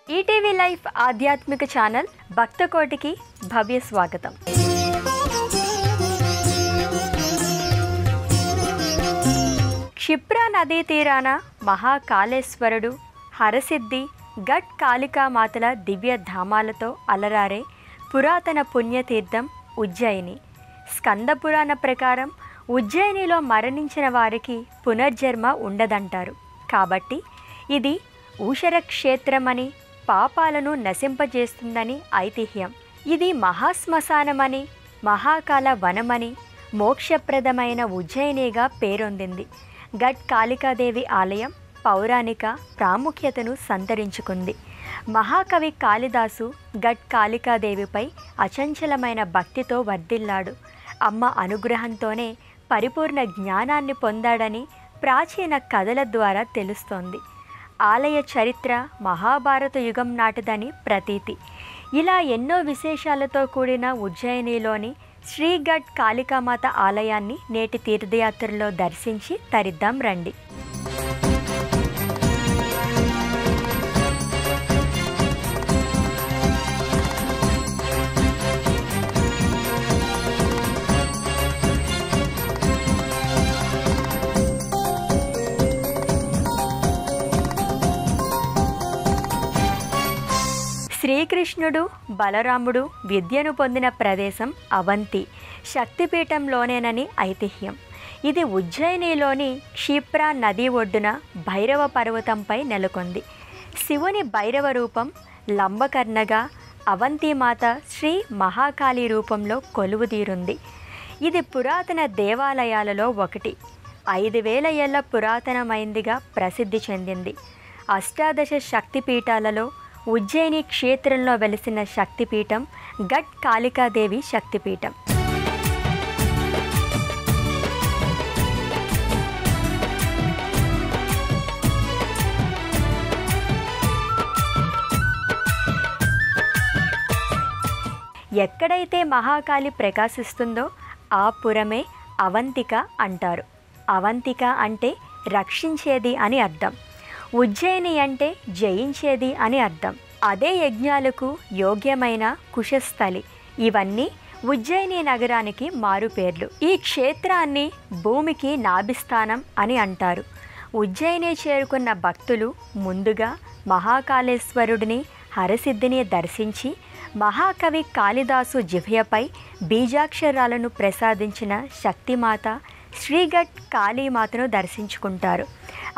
ETV life ఆధ్యాత్మిక channel భక్తకోటికి భవ్య స్వాగతం. క్షిప్రా నదీ తీరాన మహాకాళేశ్వరుడు, హరసిద్ధి, గట్ కాళికామాతల దివ్య ధామాలతో అలరారే పురాతన పుణ్యతీర్థం ఉజ్జయిని. స్కంద పురాణ ప్రకారం ఉజ్జయినిలో మరణించిన వారికి పునర్జన్మ ఉండదంటారు. కాబట్టి ఇది ఊషర క్షేత్రమని, పాపాలను నశింపజేస్తుందని ఐతిహ్యం. ఇది మహాశ్మశానమని, మహాకాల వనమని, మోక్షప్రదమైన ఉజ్జయినిగా పేరొందింది. గట్ కాళికాదేవి ఆలయం పౌరాణిక ప్రాముఖ్యతను సంతరించుకుంది. మహాకవి కాళిదాసు గట్ కాళికాదేవిపై అచంచలమైన భక్తితో వర్ధిల్లాడు. అమ్మ అనుగ్రహంతోనే పరిపూర్ణ జ్ఞానాన్ని పొందాడని ప్రాచీన కథల ద్వారా తెలుస్తోంది. ఆలయ చరిత్ర మహాభారత యుగం నాటిదని ప్రతీతి. ఇలా ఎన్నో విశేషాలతో కూడిన ఉజ్జయినిలోని శ్రీ గట్ కాళికామాత ఆలయాన్ని నేటి తీర్థయాత్రలో దర్శించి తరిద్దాం రండి. శ్రీకృష్ణుడు, బలరాముడు విద్యను పొందిన ప్రదేశం అవంతి శక్తిపీఠంలోనేనని ఐతిహ్యం. ఇది ఉజ్జయినిలోని క్షిప్రా నదీ ఒడ్డున భైరవ పర్వతంపై నెలకొంది. శివుని భైరవ రూపం లంబకర్ణగా, అవంతిమాత శ్రీ మహాకాళి రూపంలో కొలువుదీరుంది. ఇది పురాతన దేవాలయాలలో ఒకటి. 5000 ఏళ్ల పురాతనమైందిగా ప్రసిద్ధి చెందింది. అష్టాదశ శక్తిపీఠాలలో ఉజ్జయిని క్షేత్రంలో వెలిసిన శక్తిపీఠం గట్ కాళికాదేవి శక్తిపీఠం. ఎక్కడైతే మహాకాళి ప్రకాశిస్తుందో ఆ పురమే అవంతిక అంటారు. అవంతిక అంటే రక్షించేది అని అర్థం. ఉజ్జయిని అంటే జయించేది అని అర్థం. అదే యజ్ఞాలకు యోగ్యమైన కుశస్థలి. ఇవన్నీ ఉజ్జయిని నగరానికి మారుపేర్లు. ఈ క్షేత్రాన్ని భూమికి నాభిస్థానం అని అంటారు. ఉజ్జయిని చేరుకున్న భక్తులు ముందుగా మహాకాళేశ్వరుడిని, హరసిద్ధిని దర్శించి మహాకవి కాళిదాసు జిహ్వపై బీజాక్షరాలను ప్రసాదించిన శక్తిమాత శ్రీగట్ కాళీమాతను దర్శించుకుంటారు.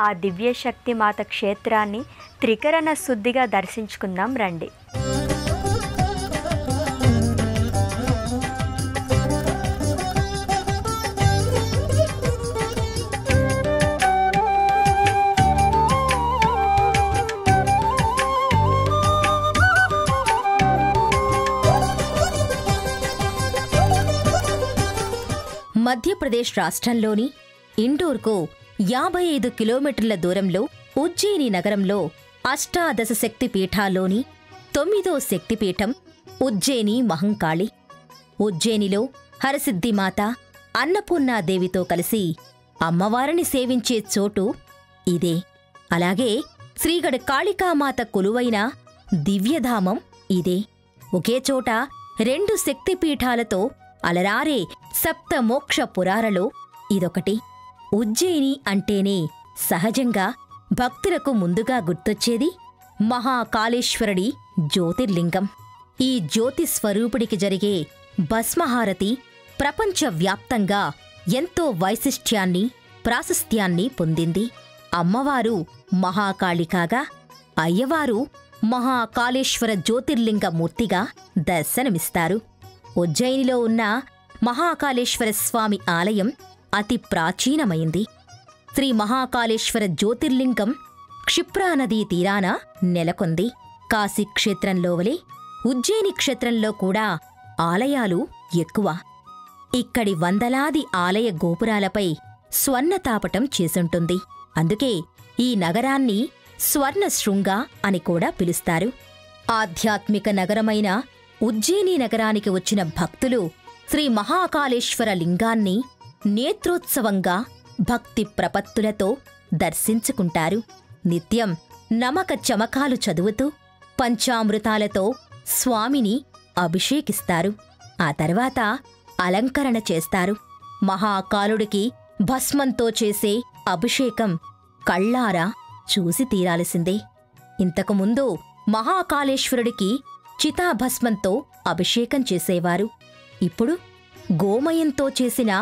ఆ దివ్యశక్తిమాత క్షేత్రాన్ని త్రికరణ శుద్ధిగా దర్శించుకుందాం రండి. మధ్యప్రదేశ్ రాష్ట్రంలోని ఇండోర్కు 55 కిలోమీటర్ల దూరంలో ఉజ్జయిని నగరంలో అష్టాదశ శక్తిపీఠాల్లోని 9వ శక్తిపీఠం ఉజ్జయిని మహంకాళి. ఉజ్జయినిలో హరసిద్ధిమాత, అన్నపూర్ణాదేవితో కలిసి అమ్మవారిని సేవించే చోటు ఇదే. అలాగే శ్రీగఢ్ కాళికామాత కొలువైన దివ్యధామం ఇదే. ఒకే చోట 2 శక్తిపీఠాలతో అలరారే సప్తమోక్ష పురాలలో ఇదొకటి. ఉజ్జయిని అంటేనే సహజంగా భక్తులకు ముందుగా గుర్తొచ్చేది మహాకాళేశ్వరుడి జ్యోతిర్లింగం. ఈ జ్యోతి స్వరూపుడికి జరిగే భస్మహారతి ప్రపంచవ్యాప్తంగా ఎంతో వైశిష్ట్యాన్ని, ప్రాశస్త్యాన్ని పొందింది. అమ్మవారు మహాకాళి కాగా, అయ్యవారు మహాకాళేశ్వర జ్యోతిర్లింగ మూర్తిగా దర్శనమిస్తారు. ఉజ్జయినిలో ఉన్న మహాకాళేశ్వర స్వామి ఆలయం అతి ప్రాచీనమైంది. శ్రీ మహాకాళేశ్వర జ్యోతిర్లింగం క్షిప్రానదీ తీరాన నెలకొంది. కాశీ క్షేత్రంలో వలె ఉజ్జయిని క్షేత్రంలో కూడా ఆలయాలు ఎక్కువ. ఇక్కడి వందలాది ఆలయ గోపురాలపై స్వర్ణతాపటం చేసుంటుంది. అందుకే ఈ నగరాన్ని స్వర్ణ శృంగ అని కూడా పిలుస్తారు. ఆధ్యాత్మిక నగరమైన ఉజ్జయిని నగరానికి వచ్చిన భక్తులు శ్రీ మహాకాళేశ్వర లింగాన్ని నేత్రోత్సవంగా భక్తి ప్రపత్తులతో దర్శించుకుంటారు. నిత్యం నమక చమకాలు చదువుతూ పంచామృతాలతో స్వామిని అభిషేకిస్తారు. ఆ తర్వాత అలంకరణ చేస్తారు. మహాకాలుడికి భస్మంతో చేసే అభిషేకం కళ్ళారా చూసి తీరాల్సిందే. ఇంతకుముందు మహాకాళేశ్వరుడికి చితాభస్మంతో అభిషేకం చేసేవారు. ఇప్పుడు గోమయంతో చేసిన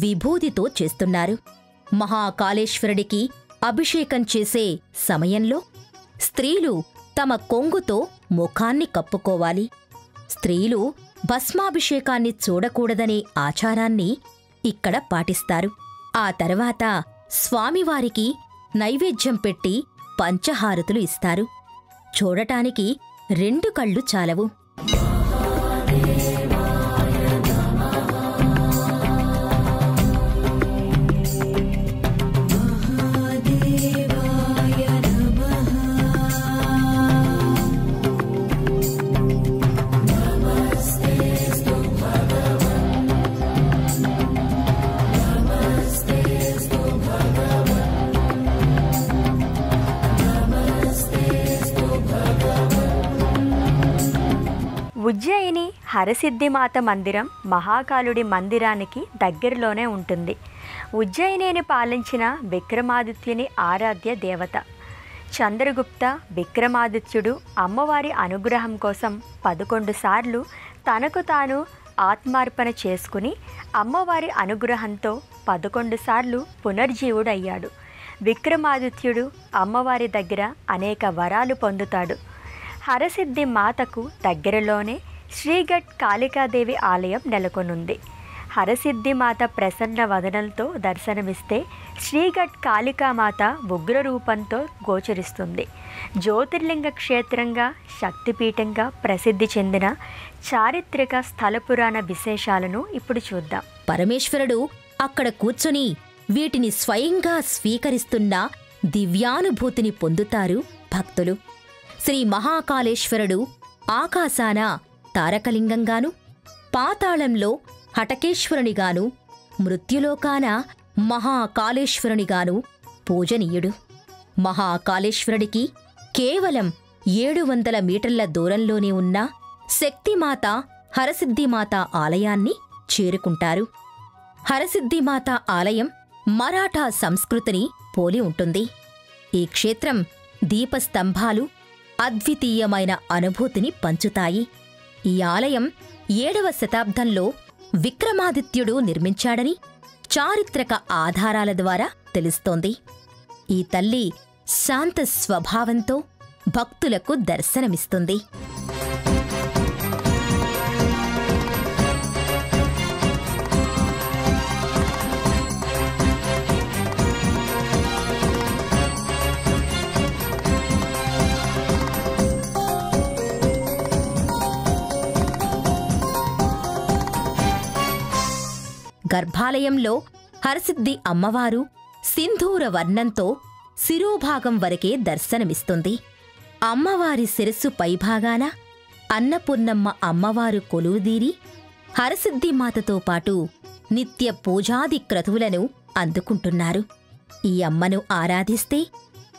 విభూతితో చేస్తున్నారు. మహాకాళేశ్వరుడికి అభిషేకం చేసే సమయంలో స్త్రీలు తమ కొంగుతో ముఖాన్ని కప్పుకోవాలి. స్త్రీలు భస్మాభిషేకాన్ని చూడకూడదనే ఆచారాన్ని ఇక్కడ పాటిస్తారు. ఆ తర్వాత స్వామివారికి నైవేద్యం పెట్టి పంచహారతులు ఇస్తారు. చూడటానికి 2 కళ్ళు చాలవు. ఉజ్జయిని హరసిద్ధిమాత మందిరం మహాకాలుడి మందిరానికి దగ్గరలోనే ఉంటుంది. ఉజ్జయినిని పాలించిన విక్రమాదిత్యుని ఆరాధ్య దేవత. చంద్రగుప్త విక్రమాదిత్యుడు అమ్మవారి అనుగ్రహం కోసం 11 సార్లు తనకు తాను ఆత్మార్పణ చేసుకుని అమ్మవారి అనుగ్రహంతో 11 సార్లు పునర్జీవుడయ్యాడు. విక్రమాదిత్యుడు అమ్మవారి దగ్గర అనేక వరాలు పొందుతాడు. హరసిద్ధి మాతకు దగ్గరలోనే శ్రీగఢ్ కాళికాదేవి ఆలయం నెలకొనుంది. హరసిద్ధి మాత ప్రసన్న వదనంతో దర్శనమిస్తే శ్రీగఢ్ కాళికామాత ఉగ్రరూపంతో గోచరిస్తుంది. జ్యోతిర్లింగ క్షేత్రంగా, శక్తిపీఠంగా ప్రసిద్ధి చెందిన చారిత్రక స్థల పురాణ విశేషాలను ఇప్పుడు చూద్దాం. పరమేశ్వరుడు అక్కడ కూర్చొని వీటిని స్వయంగా స్వీకరిస్తున్న దివ్యానుభూతిని పొందుతారు భక్తులు. శ్రీ మహాకాళేశ్వరుడు ఆకాశాన తారకలింగంగాను, పాతాళంలో హటకేశ్వరునిగాను, మృత్యులోకాన మహాకాళేశ్వరునిగాను పూజనీయుడు. మహాకాళేశ్వరుడికి కేవలం 700 మీటర్ల దూరంలోనే ఉన్న శక్తిమాత హరసిద్ధిమాత ఆలయాన్ని చేరుకుంటారు. హరసిద్ధిమాత ఆలయం మరాఠా సంస్కృతిని పోలి ఉంటుంది. ఈ క్షేత్రం దీపస్తంభాలు అద్వితీయమైన అనుభూతిని పంచుతాయి. ఈ ఆలయం 7వ శతాబ్దంలో విక్రమాదిత్యుడు నిర్మించాడని చారిత్రక ఆధారాల ద్వారా తెలుస్తోంది. ఈ తల్లి శాంత స్వభావంతో భక్తులకు దర్శనమిస్తుంది. గర్భాలయంలో హరసిద్ధి అమ్మవారు సింధూర వర్ణంతో శిరోభాగం వరకే దర్శనమిస్తుంది. అమ్మవారి శిరస్సు పైభాగాన అన్నపూర్ణమ్మ అమ్మవారు కొలువుదీరి హరసిద్ధిమాతతో పాటు నిత్య పూజాది క్రతువులను అందుకుంటున్నారు. ఈ అమ్మను ఆరాధిస్తే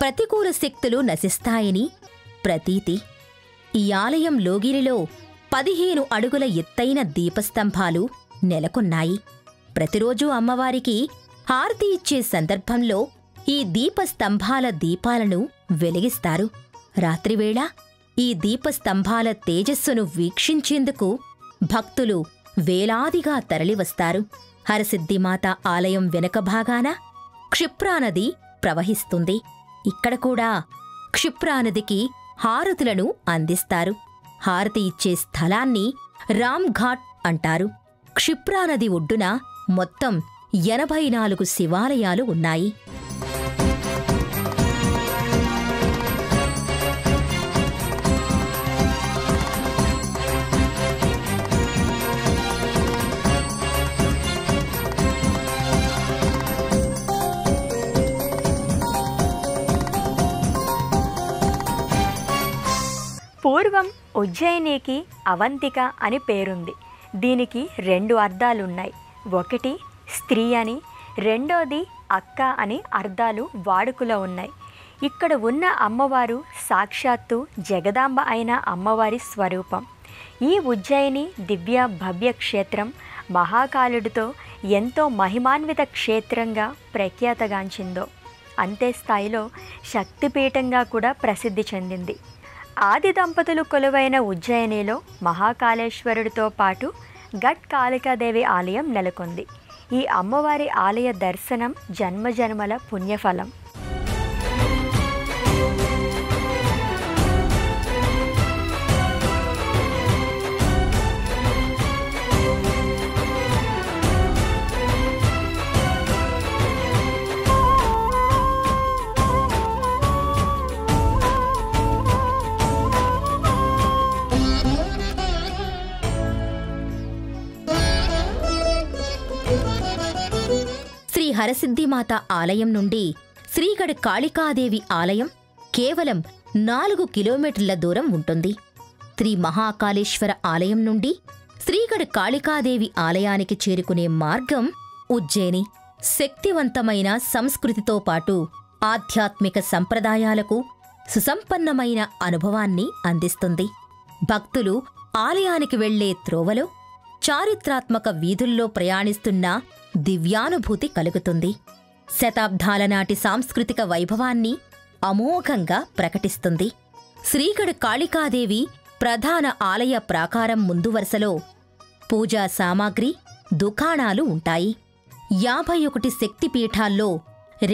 ప్రతికూల శక్తులు నశిస్తాయని ప్రతీతి. ఈ ఆలయం లోగిలిలో 15 అడుగుల ఎత్తైన దీపస్తంభాలు నెలకొన్నాయి. ప్రతిరోజూ అమ్మవారికి హారతి ఇచ్చే సందర్భంలో ఈ దీపస్తంభాల దీపాలను వెలిగిస్తారు. రాత్రివేళ ఈ దీపస్తంభాల తేజస్సును వీక్షించేందుకు భక్తులు వేలాదిగా తరలివస్తారు. హరసిద్ధిమాత ఆలయం వెనుక భాగాన క్షిప్రానది ప్రవహిస్తుంది. ఇక్కడ కూడా క్షిప్రానదికి హారతులను అందిస్తారు. హారతి ఇచ్చే స్థలాన్ని రామ్ఘాట్ అంటారు. క్షిప్రానది ఒడ్డున మొత్తం 84 శివాలయాలు ఉన్నాయి. పూర్వం ఉజ్జయినికి అవంతిక అని పేరుంది. దీనికి 2 అర్థాలున్నాయి. ఒకటి స్త్రీ అని, రెండోది అక్క అని అర్థాలు వాడుకలో ఉన్నాయి. ఇక్కడ ఉన్న అమ్మవారు సాక్షాత్తు జగదాంబ అయిన అమ్మవారి స్వరూపం. ఈ ఉజ్జయిని దివ్య భవ్య క్షేత్రం మహాకాలుడితో ఎంతో మహిమాన్విత క్షేత్రంగా ప్రఖ్యాతగాంచిందో అంతే స్థాయిలో శక్తిపీఠంగా కూడా ప్రసిద్ధి చెందింది. ఆది దంపతులు కొలువైన ఉజ్జయినిలో మహాకాళేశ్వరుడితో పాటు గట్ కాళికాదేవి ఆలయం నెలకొంది. ఈ అమ్మవారి ఆలయ దర్శనం జన్మజన్మల పుణ్యఫలం. హరసిద్ధిమాత ఆలయం నుండి శ్రీగఢ్ కాళికాదేవి ఆలయం కేవలం 4 కిలోమీటర్ల దూరం ఉంటుంది. శ్రీ మహాకాళేశ్వర ఆలయం నుండి శ్రీగఢ్ కాళికాదేవి ఆలయానికి చేరుకునే మార్గం ఉజ్జయిని శక్తివంతమైన సంస్కృతితో పాటు ఆధ్యాత్మిక సంప్రదాయాలకు సుసంపన్నమైన అనుభవాన్ని అందిస్తుంది. భక్తులు ఆలయానికి వెళ్లే త్రోవలో చారిత్రాత్మక వీధుల్లో ప్రయాణిస్తున్న దివ్యానుభూతి కలుగుతుంది. శతాబ్దాల నాటి సాంస్కృతిక వైభవాన్ని అమోఘంగా ప్రకటిస్తుంది. శ్రీగఢ్ కాళికాదేవి ప్రధాన ఆలయ ప్రాకారం ముందు వరుసలో పూజా సామాగ్రి, దుకాణాలు ఉంటాయి. 51 శక్తిపీఠాల్లో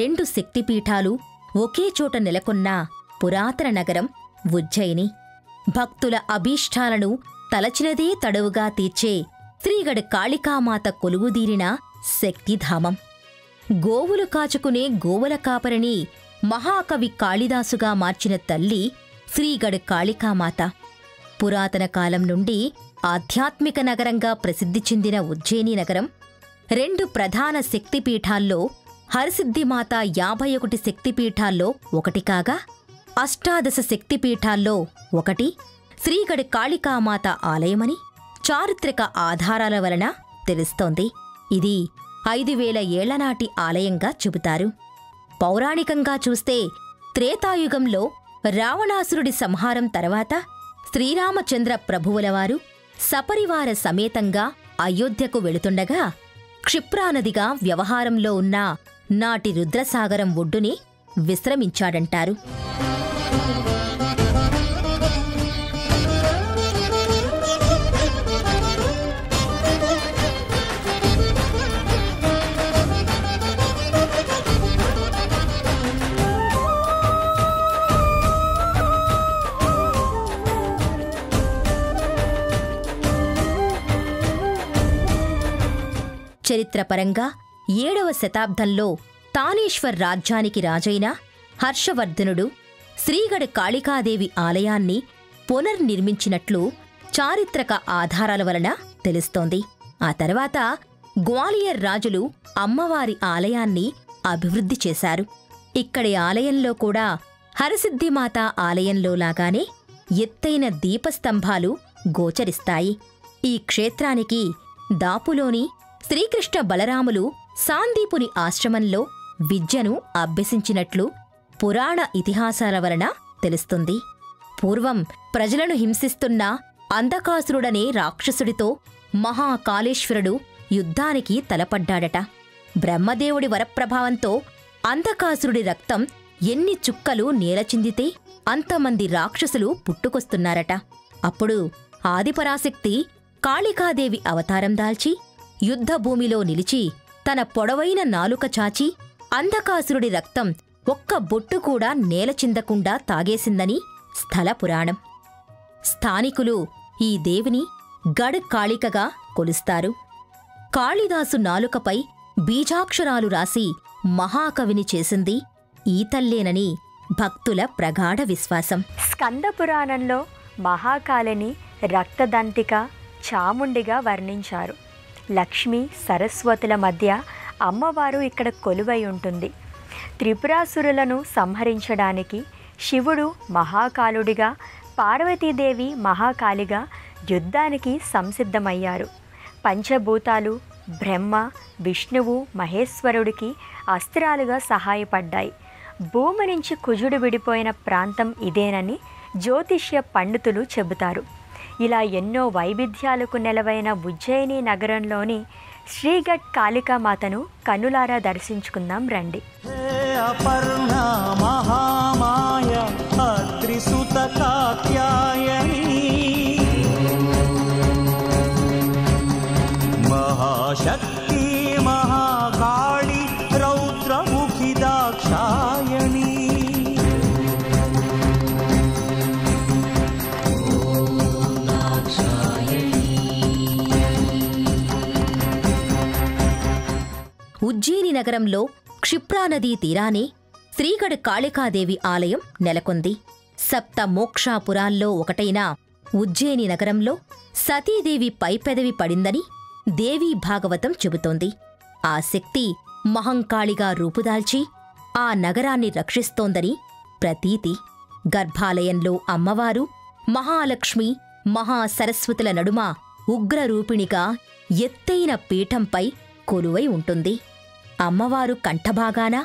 2 శక్తిపీఠాలు ఒకే చోట నెలకొన్న పురాతన నగరం ఉజ్జయిని. భక్తుల అభీష్టాలను తలచినదే తడవుగా తీర్చే శ్రీగఢ్ కాళికామాత కొలువుదీరిన శక్తిధామం. గోవులు కాచుకునే గోవుల కాపరిని మహాకవి కాళిదాసుగా మార్చిన తల్లి శ్రీగఢ్ కాళికామాత. పురాతన కాలం నుండి ఆధ్యాత్మిక నగరంగా ప్రసిద్ధి చెందిన ఉజ్జయిని నగరం 2 ప్రధాన శక్తిపీఠాల్లో హరసిద్ధిమాత 51 శక్తిపీఠాల్లో ఒకటి కాగా, అష్టాదశ శక్తిపీఠాల్లో ఒకటి శ్రీగఢ్ కాళికామాత ఆలయమని చారిత్రక ఆధారాల వలన తెలుస్తోంది. ఇది 5000 ఏళ్లనాటి ఆలయంగా చెబుతారు. పౌరాణికంగా చూస్తే త్రేతాయుగంలో రావణాసురుడి సంహారం తర్వాత శ్రీరామచంద్ర ప్రభువులవారు సపరివార సమేతంగా అయోధ్యకు వెళుతుండగా క్షిప్రానదిగా వ్యవహారంలో ఉన్న నాటి రుద్రసాగరం ఒడ్డుని విశ్రమించాడంటారు. చరిత్రపరంగా 7వ శతాబ్దంలో తానేశ్వర్ రాజ్యానికి రాజైన హర్షవర్ధనుడు శ్రీగఢ్ కాళికాదేవి ఆలయాన్ని పునర్నిర్మించినట్లు చారిత్రక ఆధారాల వలన తెలుస్తోంది. ఆ తర్వాత గ్వాలియర్ రాజులు అమ్మవారి ఆలయాన్ని అభివృద్ధి చేశారు. ఇక్కడి ఆలయంలో కూడా హరసిద్ధిమాత ఆలయంలో లాగానే ఎత్తైన దీపస్తంభాలు గోచరిస్తాయి. ఈ క్షేత్రానికి దాపులోని శ్రీకృష్ణ బలరాములు సాందీపుని ఆశ్రమంలో విద్యను అభ్యసించినట్లు పురాణ ఇతిహాసాల వలన తెలుస్తుంది. పూర్వం ప్రజలను హింసిస్తున్న అంధకాసురుడనే రాక్షసుడితో మహాకాళేశ్వరుడు యుద్ధానికి తలపడ్డాడట. బ్రహ్మదేవుడి వరప్రభావంతో అంధకాసురుడి రక్తం ఎన్ని చుక్కలు నేలచిందితే అంతమంది రాక్షసులు పుట్టుకొస్తున్నారట. అప్పుడు ఆదిపరాశక్తి కాళికాదేవి అవతారం దాల్చి యుద్ధభూమిలో నిలిచి తన పొడవైన నాలుక చాచి అంధకాసురుడి రక్తం ఒక్క బొట్టు కూడా నేలచిందకుండా తాగేసిందని స్థల పురాణం. స్థానికులు ఈ దేవిని గఢ్ కాళికగా కొలుస్తారు. కాళిదాసు నాలుకపై బీజాక్షరాలు రాసి మహాకవిని చేసింది ఈ తల్లేనని భక్తుల ప్రగాఢ విశ్వాసం. స్కంద పురాణంలో మహాకాళిని రక్తదంతిక, చాముండిగా వర్ణించారు. లక్ష్మీ సరస్వతుల మధ్య అమ్మవారు ఇక్కడ కొలువై ఉంటుంది. త్రిపురాసురులను సంహరించడానికి శివుడు మహాకాలుడిగా, పార్వతీదేవి మహాకాళిగా యుద్ధానికి సంసిద్ధమయ్యారు. పంచభూతాలు బ్రహ్మ, విష్ణువు, మహేశ్వరుడికి అస్త్రాలుగా సహాయపడ్డాయి. భూమి నుంచి కుజుడు విడిపోయిన ప్రాంతం ఇదేనని జ్యోతిష్య పండితులు చెబుతారు. ఇలా ఎన్నో వైవిధ్యాలకు నెలవైన ఉజ్జయిని నగరంలోని శ్రీగఢ్ కాళికామాతను కన్నులారా దర్శించుకుందాం రండి. మహాశక్తి మహాకాళి రౌద్రముఖి దాక్షాయణి. ఉజ్జయిని నగరంలో క్షిప్రానదీ తీరానే శ్రీగఢ్ కాళికాదేవి ఆలయం నెలకొంది. సప్త మోక్షాపురాల్లో ఒకటైన ఉజ్జయిని నగరంలో సతీదేవి పైపెదవి పడిందని దేవీ భాగవతం చెబుతోంది. ఆ శక్తి మహంకాళిగా రూపుదాల్చి ఆ నగరాన్ని రక్షిస్తోందని ప్రతీతి. గర్భాలయంలో అమ్మవారు మహాలక్ష్మి, మహాసరస్వతుల నడుమ ఉగ్రరూపిణిగా ఎత్తైన పీఠంపై కొలువై ఉంటుంది. అమ్మవారు కంఠభాగాన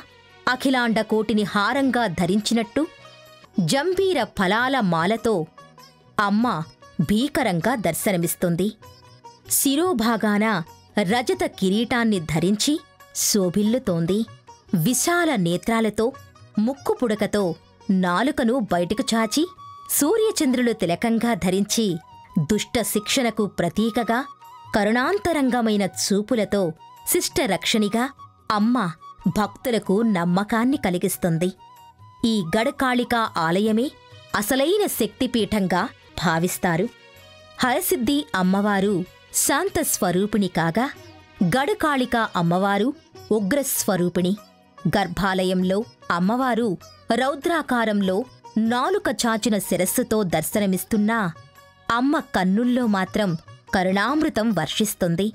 అఖిలాండ కోటిని హారంగా ధరించినట్టు జంబీర ఫలాల మాలతో అమ్మ భీకరంగా దర్శనమిస్తుంది. శిరోభాగాన రజత కిరీటాన్ని ధరించి శోభిల్లుతోంది. విశాల నేత్రాలతో, ముక్కు పుడకతో, నాలుకను బయటకు చాచి సూర్యచంద్రులు తిలకంగా ధరించి దుష్ట శిక్షణకు ప్రతీకగా కరుణాంతరంగమైన చూపులతో శిష్టరక్షణిగా అమ్మ భక్తులకు నమ్మకాన్ని కలిగిస్తుంది. ఈ గఢకాళికా ఆలయమే అసలైన శక్తిపీఠంగా భావిస్తారు. హరసిద్ధి అమ్మవారు శాంతస్వరూపిణి కాగా గఢకాళికా అమ్మవారు ఉగ్రస్వరూపిణి. గర్భాలయంలో అమ్మవారు రౌద్రాకారంలో నాలుక చాచిన శిరస్సుతో దర్శనమిస్తున్నా అమ్మ కన్నుల్లో మాత్రం కరుణామృతం వర్షిస్తుంది.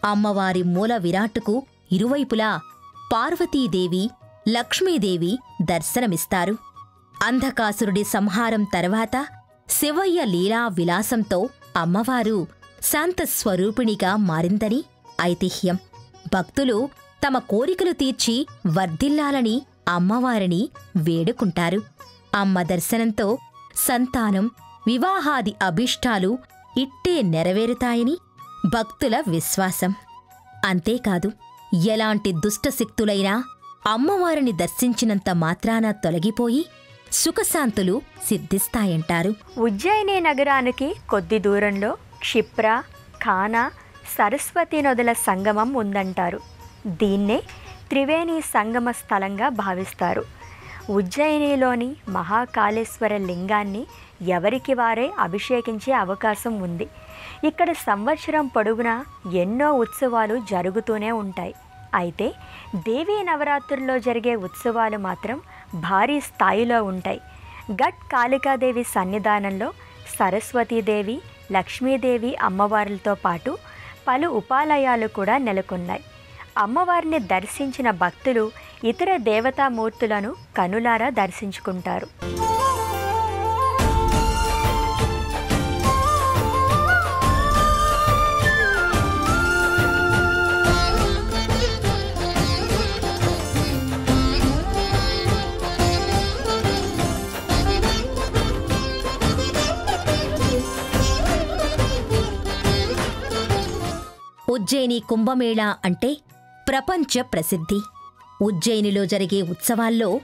అమ్మవారి మూల విరాట్టుకు ఇరువైపులా పార్వతీదేవి, లక్ష్మీదేవి దర్శనమిస్తారు. అంధకాసురుడి సంహారం తర్వాత శివయ్య లీలా విలాసంతో అమ్మవారు శాంతస్వరూపిణిగా మారిందని ఐతిహ్యం. భక్తులు తమ కోరికలు తీర్చి వర్ధిల్లాలని అమ్మవారిని వేడుకుంటారు. అమ్మ దర్శనంతో సంతానం, వివాహాది అభీష్టాలు ఇట్టే నెరవేరుతాయని భక్తుల విశ్వాసం. అంతేకాదు, ఎలాంటి దుష్టశక్తులైనా అమ్మవారిని దర్శించినంత మాత్రాన తొలగిపోయి సుఖశాంతులు సిద్ధిస్తాయంటారు. ఉజ్జయిని నగరానికి కొద్ది దూరంలో క్షిప్ర, ఖానా, సరస్వతి నదుల సంగమం ఉందంటారు. దీన్నే త్రివేణి సంగమ స్థలంగా భావిస్తారు. ఉజ్జయినిలోని మహాకాళేశ్వర లింగాన్ని ఎవరికి వారే అభిషేకించే అవకాశం ఉంది. ఇక్కడ సంవత్సరం పొడవునా ఎన్నో ఉత్సవాలు జరుగుతూనే ఉంటాయి. అయితే దేవీ నవరాత్రుల్లో జరిగే ఉత్సవాలు మాత్రం భారీ స్థాయిలో ఉంటాయి. గఢ్ కాళికాదేవి సన్నిధానంలో సరస్వతీదేవి, లక్ష్మీదేవి అమ్మవార్లతో పాటు పలు ఉపాలయాలు కూడా నెలకొన్నాయి. అమ్మవారిని దర్శించిన భక్తులు ఇతర దేవతామూర్తులను కనులారా దర్శించుకుంటారు. ఉజ్జయిని కుంభమేళా అంటే ప్రపంచ ప్రసిద్ధి. ఉజ్జయినిలో జరిగే ఉత్సవాల్లో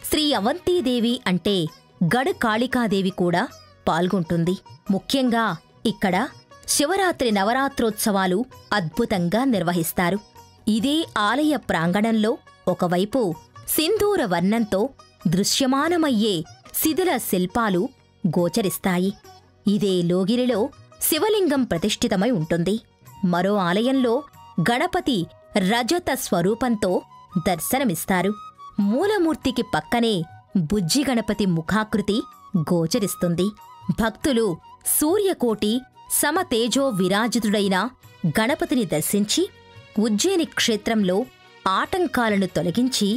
శ్రీ అవంతీదేవి అంటే గఢ్ కాళికాదేవి కూడా పాల్గొంటుంది. ముఖ్యంగా ఇక్కడ శివరాత్రి నవరాత్రోత్సవాలు అద్భుతంగా నిర్వహిస్తారు. ఇదే ఆలయ ప్రాంగణంలో ఒకవైపు సింధూర వర్ణంతో దృశ్యమానమయ్యే శిథిల శిల్పాలు గోచరిస్తాయి. ఇదే లోగిరిలో శివలింగం ప్రతిష్ఠితమై ఉంటుంది. మరో ఆలయంలో గణపతి రజత స్వరూపంతో దర్శనమిస్తారు. మూలమూర్తికి పక్కనే బుజ్జి గణపతి ముఖాకృతి గోచరిస్తుంది. భక్తులు సూర్యకోటి సమతేజో విరాజితుడైన గణపతిని దర్శించి ఉజ్జయిని క్షేత్రంలో ఆటంకాలను తొలగించి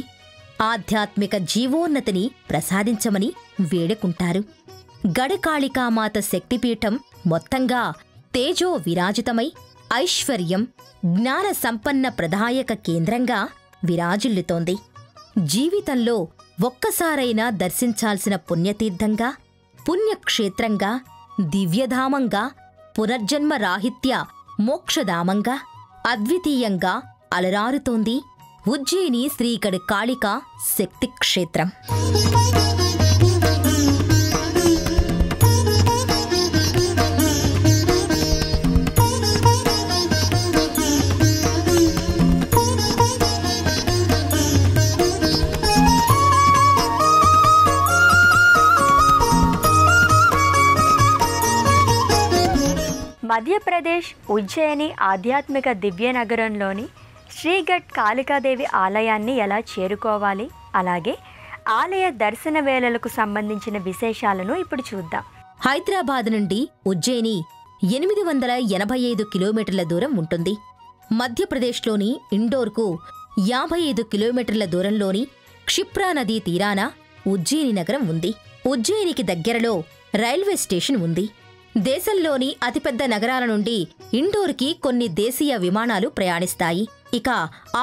ఆధ్యాత్మిక జీవోన్నతిని ప్రసాదించమని వేడుకుంటారు. గడకాళికామాత శక్తిపీఠం మొత్తంగా తేజో విరాజితమై ఐశ్వర్యం, జ్ఞాన సంపన్న ప్రదాయక కేంద్రంగా విరాజిల్లుతోంది. జీవితంలో ఒక్కసారైనా దర్శించాల్సిన పుణ్యతీర్థంగా, పుణ్యక్షేత్రంగా, దివ్యధామంగా, పునర్జన్మ రాహిత్య మోక్షధామంగా, అద్వితీయంగా అలరారుతోంది ఉజ్జయిని శ్రీగడకాళికా శక్తిక్షేత్రం. మధ్యప్రదేశ్ ఉజ్జయిని ఆధ్యాత్మిక దివ్యనగరంలోని శ్రీగఢ్ కాళికాదేవి ఆలయాన్ని ఎలా చేరుకోవాలి, అలాగే ఆలయ దర్శన వేళలకు సంబంధించిన విశేషాలను ఇప్పుడు చూద్దాం. హైదరాబాద్ నుండి ఉజ్జయిని 885 కిలోమీటర్ల దూరం ఉంటుంది. మధ్యప్రదేశ్లోని ఇండోర్కు 55 కిలోమీటర్ల దూరంలోని క్షిప్రా నదీ తీరాన ఉజ్జయిని నగరం ఉంది. ఉజ్జయినికి దగ్గరలో రైల్వే స్టేషన్ ఉంది. దేశంలోని అతిపెద్ద నగరాల నుండి ఇండోర్కి కొన్ని దేశీయ విమానాలు ప్రయాణిస్తాయి. ఇక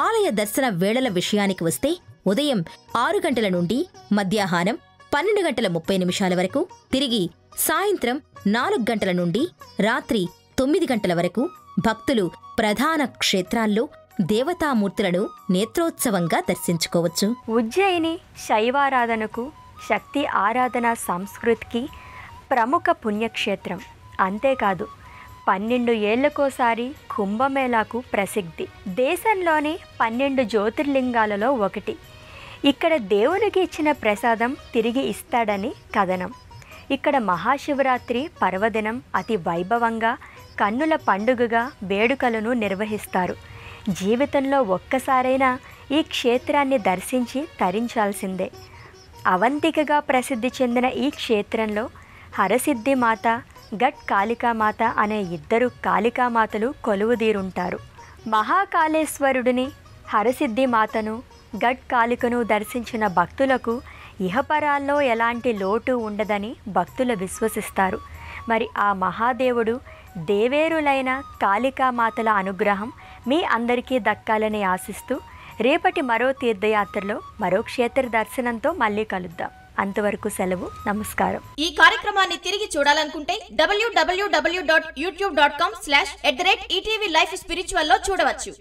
ఆలయ దర్శన వేళల విషయానికి వస్తే ఉదయం 6 గంటల నుండి మధ్యాహ్నం 12:30 వరకు, తిరిగి సాయంత్రం 4 గంటల నుండి రాత్రి 9 గంటల వరకు భక్తులు ప్రధాన క్షేత్రాల్లో దేవతామూర్తులను నేత్రోత్సవంగా దర్శించుకోవచ్చు. ఉజ్జయిని శైవారాధనకు, శక్తి ఆరాధన సంస్కృతికి ప్రముఖ పుణ్యక్షేత్రం. అంతేకాదు 12 ఏళ్లకోసారి కుంభమేళాకు ప్రసిద్ధి. దేశంలోని 12 జ్యోతిర్లింగాలలో ఒకటి. ఇక్కడ దేవునికి ఇచ్చిన ప్రసాదం తిరిగి ఇస్తాడని కథనం. ఇక్కడ మహాశివరాత్రి పర్వదినం అతి వైభవంగా, కన్నుల పండుగగా వేడుకలను నిర్వహిస్తారు. జీవితంలో ఒక్కసారైనా ఈ క్షేత్రాన్ని దర్శించి తరించాల్సిందే. అవంతికగా ప్రసిద్ధి చెందిన ఈ క్షేత్రంలో హరసిద్ధిమాత, గఢ్ కాళికామాత అనే 2 కాళికామాతలు కొలువుదీరుంటారు. మహాకాళేశ్వరుడిని, హరసిద్ధిమాతను, గఢ్ కాళికను దర్శించిన భక్తులకు ఇహపరాల్లో ఎలాంటి లోటు ఉండదని భక్తులు విశ్వసిస్తారు. మరి ఆ మహాదేవుడు దేవేరులైన కాళికామాతల అనుగ్రహం మీ అందరికీ దక్కాలని ఆశిస్తూ రేపటి మరో తీర్థయాత్రలో మరో క్షేత్ర దర్శనంతో మళ్ళీ కలుద్దాం. అంతవరకు సెలవు. నమస్కారం. ఈ కార్యక్రమాన్ని తిరిగి చూడాలనుకుంటే www.youtube.com/ETV Life Spiritual లో చూడవచ్చు.